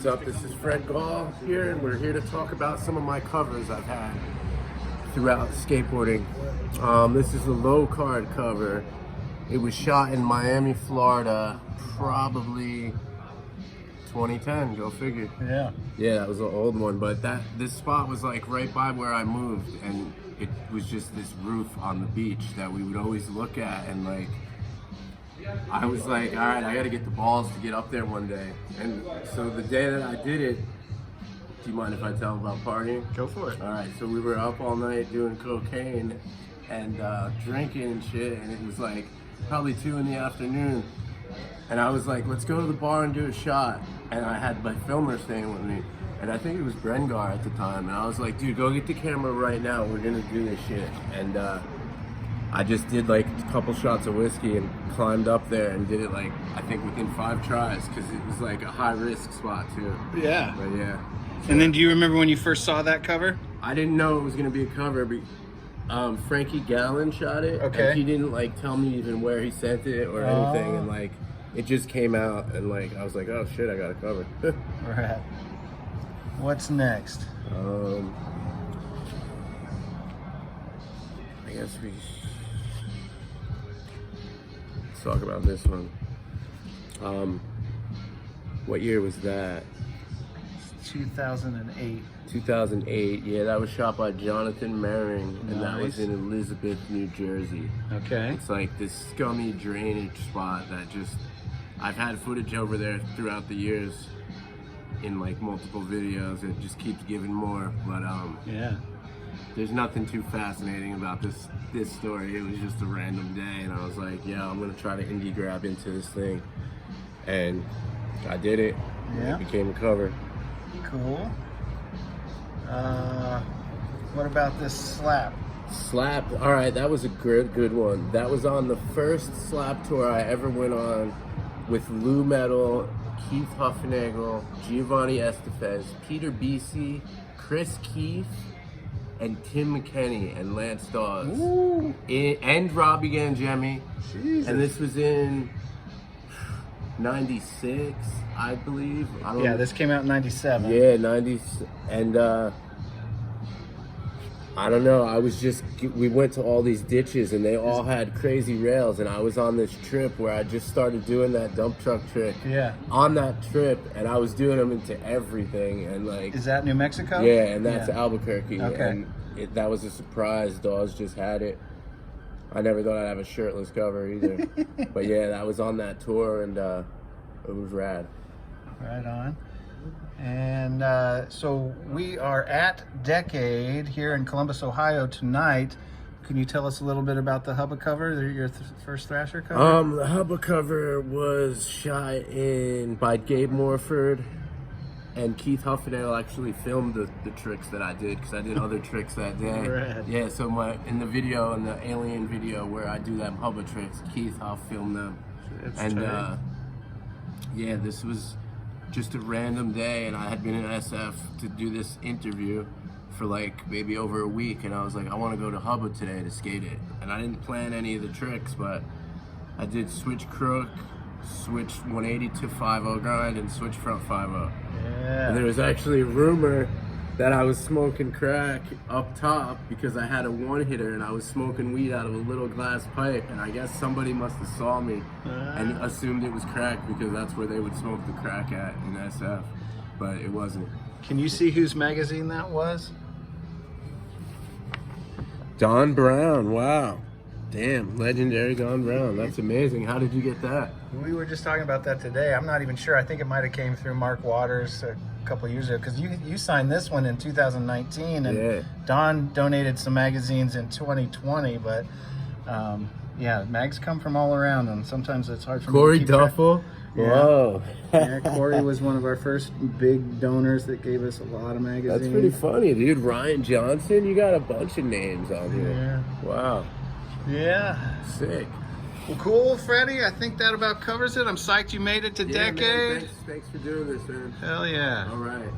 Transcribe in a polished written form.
up? This is Fred Gall here, and we're here to talk about some of my covers I've had throughout skateboarding. This is a low card cover. It was shot in Miami, Florida, probably 2010. Go figure. Yeah. Yeah, that was an old one, but this spot was like right by where I moved, and it was just this roof on the beach that we would always look at, and like I was like, all right, I got to get the balls to get up there one day. And so the day that I did it, do you mind if I tell them about partying? Go for it. All right, so we were up all night doing cocaine and drinking and shit, and it was like probably 2 in the afternoon. And I was like, let's go to the bar and do a shot. And I had my filmer staying with me, and I think it was Brengar at the time. And I was like, dude, go get the camera right now. We're gonna do this shit. And I just did like a couple shots of whiskey and climbed up there and did it like, I think within 5 tries, because it was like a high risk spot too. Yeah. But yeah. And then do you remember when you first saw that cover? I didn't know it was gonna be a cover, but Freddy Gall shot it. Okay. And he didn't like tell me even where he sent it or anything, and like it just came out, and like I was like, oh shit, I got a cover. Right. What's next? I guess let's talk about this one. What year was that? 2008. 2008. Yeah, that was shot by Jonathan Mehring, and that was Nice. in Elizabeth, New Jersey. Okay. It's like this scummy drainage spot that just, I've had footage over there throughout the years in like multiple videos. It just keeps giving more, but Yeah. there's nothing too fascinating about this story. It was just a random day, and I was like, yeah, I'm gonna try to indie grab into this thing, and I did it. Yeah. It became a cover. Cool. What about this slap? Slap. All right, that was a good one. That was on the first slap tour I ever went on with Lou Metal, Keith Huffenagel, Giovanni Estefez, Peter Bisi, Chris Keith, and Tim McKenney and Lance Dawes. Ooh. And Robbie Gangemi. Jesus. And this was in 96, I believe. I don't Yeah, know. this came out in 97. Yeah, 90s. And I don't know, we went to all these ditches and they all had crazy rails, and I was on this trip where I just started doing that dump truck trick. Yeah. On that trip, and I was doing them into everything, and like, Is that New Mexico? yeah, and that's Yeah. Albuquerque. Okay. And that was a surprise. Dawes just had it. I never thought I'd have a shirtless cover either. But yeah, that was on that tour, and it was rad. Right on. And so we are at Decade here in Columbus, Ohio tonight. Can you tell us a little bit about the Hubba cover, your first Thrasher cover? The Hubba cover was shot by Gabe Morford, and Keith Huffenagel actually filmed the tricks that I did, because I did other tricks that day. Rad. Yeah, so in the Alien video where I do them Hubba tricks, Keith Huff filmed them. That's And tight. yeah, this was just a random day, and I had been in SF to do this interview for like maybe over a week, and I was like, I want to go to Hubba today to skate it. And I didn't plan any of the tricks, but I did switch crook, switch 180 to 5-0 grind, and switch front 5-0. Yeah. And there was actually a rumor that I was smoking crack up top because I had a one-hitter and I was smoking weed out of a little glass pipe, and I guess somebody must have saw me and assumed it was crack, because that's where they would smoke the crack at in SF, but it wasn't. Can you see whose magazine that was? Don Brown, wow. Damn, legendary Don Brown. That's amazing. How did you get that? We were just talking about that today. I'm not even sure. I think it might have came through Mark Waters a couple years ago, because you signed this one in 2019, and Yeah. Don donated some magazines in 2020. But yeah, mags come from all around, and sometimes it's hard for me Corey to keep track. Duffel? Yeah. Whoa. Yeah, Corey was one of our first big donors that gave us a lot of magazines. That's pretty funny, dude. Ryan Johnson, you got a bunch of names on here. Yeah. Wow. Yeah. Sick. Well, cool, Freddie. I think that about covers it. I'm psyched you made it to Yeah, Decade. man, thanks for doing this, man. Hell yeah. All right.